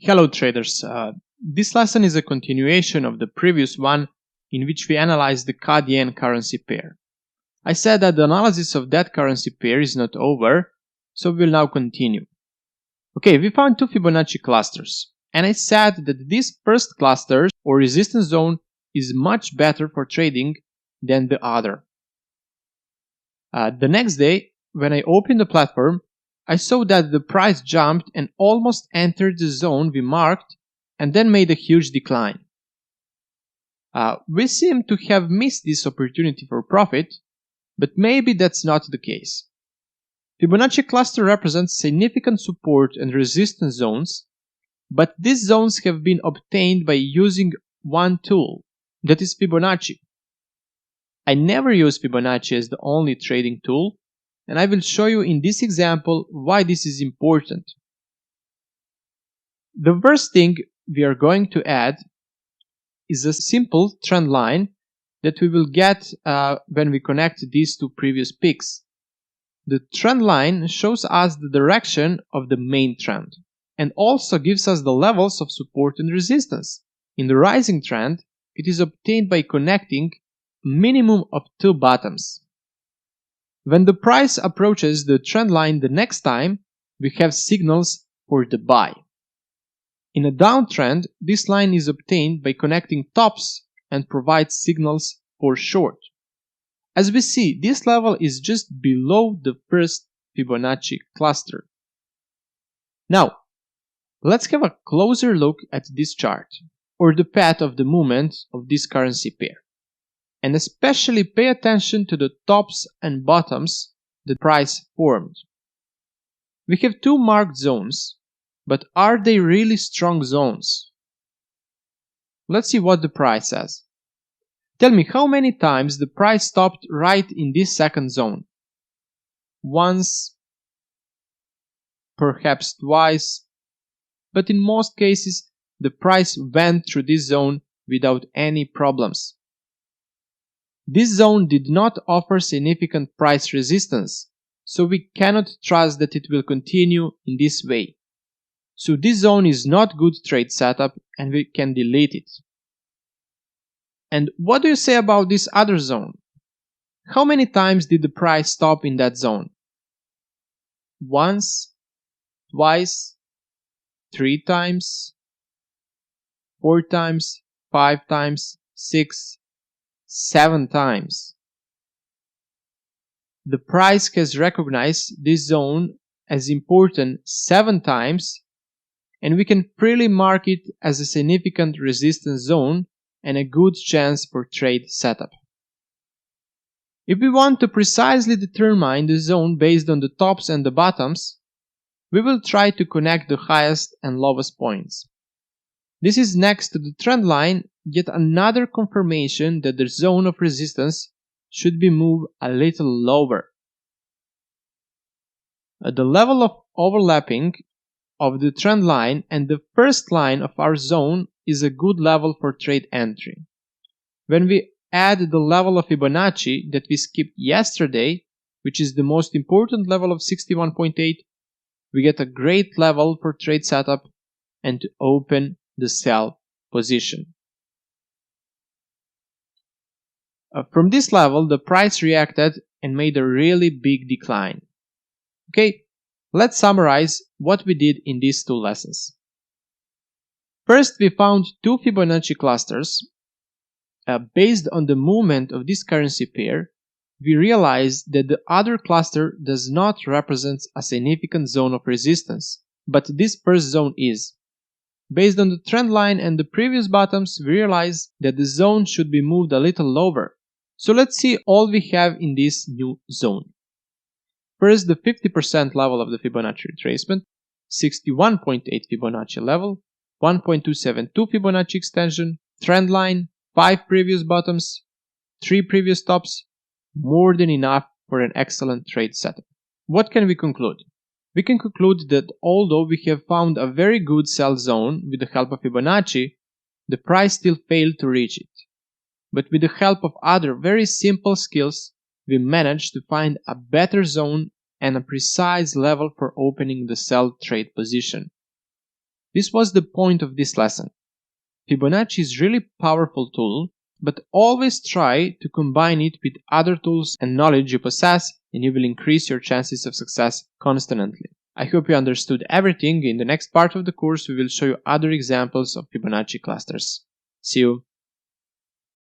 Hello traders, this lesson is a continuation of the previous one in which we analyzed the CAD-yen currency pair. I said that the analysis of that currency pair is not over, so we will now continue. Okay, we found two Fibonacci clusters, and I said that this first cluster or resistance zone is much better for trading than the other. The next day, when I opened the platform, I saw that the price jumped and almost entered the zone we marked and then made a huge decline. We seem to have missed this opportunity for profit, but maybe that's not the case. Fibonacci cluster represents significant support and resistance zones, but these zones have been obtained by using one tool, that is Fibonacci. I never use Fibonacci as the only trading tool, and I will show you in this example why this is important. The first thing we are going to add is a simple trend line that we will get when we connect these two previous peaks. The trend line shows us the direction of the main trend and also gives us the levels of support and resistance. In the rising trend, it is obtained by connecting a minimum of two bottoms. When the price approaches the trend line the next time, we have signals for the buy. In a downtrend, this line is obtained by connecting tops and provides signals for short. As we see, this level is just below the first Fibonacci cluster. Now, let's have a closer look at this chart, or the path of the movement of this currency pair. And especially pay attention to the tops and bottoms the price formed. We have two marked zones, but are they really strong zones? Let's see what the price says. Tell me how many times the price stopped right in this second zone. Once, perhaps twice, but in most cases the price went through this zone without any problems. This zone did not offer significant price resistance, so we cannot trust that it will continue in this way. So this zone is not good trade setup and we can delete it. And what do you say about this other zone? How many times did the price stop in that zone? Once, twice, 3 times, 4 times, 5 times, 6, 7 times. The price has recognized this zone as important 7 times, and we can freely mark it as a significant resistance zone and a good chance for trade setup. If we want to precisely determine the zone based on the tops and the bottoms, we will try to connect the highest and lowest points. This is next to the trend line, yet another confirmation that the zone of resistance should be moved a little lower. The level of overlapping of the trend line and the first line of our zone is a good level for trade entry. When we add the level of Fibonacci that we skipped yesterday, which is the most important level of 61.8, we get a great level for trade setup and to open the sell position. From this level, the price reacted and made a really big decline. Okay, let's summarize what we did in these two lessons. First, we found two Fibonacci clusters. Based on the movement of this currency pair, we realized that the other cluster does not represent a significant zone of resistance, but this first zone is. Based on the trend line and the previous bottoms, we realize that the zone should be moved a little lower. So let's see all we have in this new zone. First, the 50% level of the Fibonacci retracement, 61.8 Fibonacci level, 1.272 Fibonacci extension, trend line, 5 previous bottoms, 3 previous tops, more than enough for an excellent trade setup. What can we conclude? We can conclude that although we have found a very good sell zone with the help of Fibonacci, the price still failed to reach it. But with the help of other very simple skills, we managed to find a better zone and a precise level for opening the sell trade position. This was the point of this lesson. Fibonacci is a really powerful tool, but always try to combine it with other tools and knowledge you possess, and you will increase your chances of success constantly. I hope you understood everything. In the next part of the course, we will show you other examples of Fibonacci clusters. See you!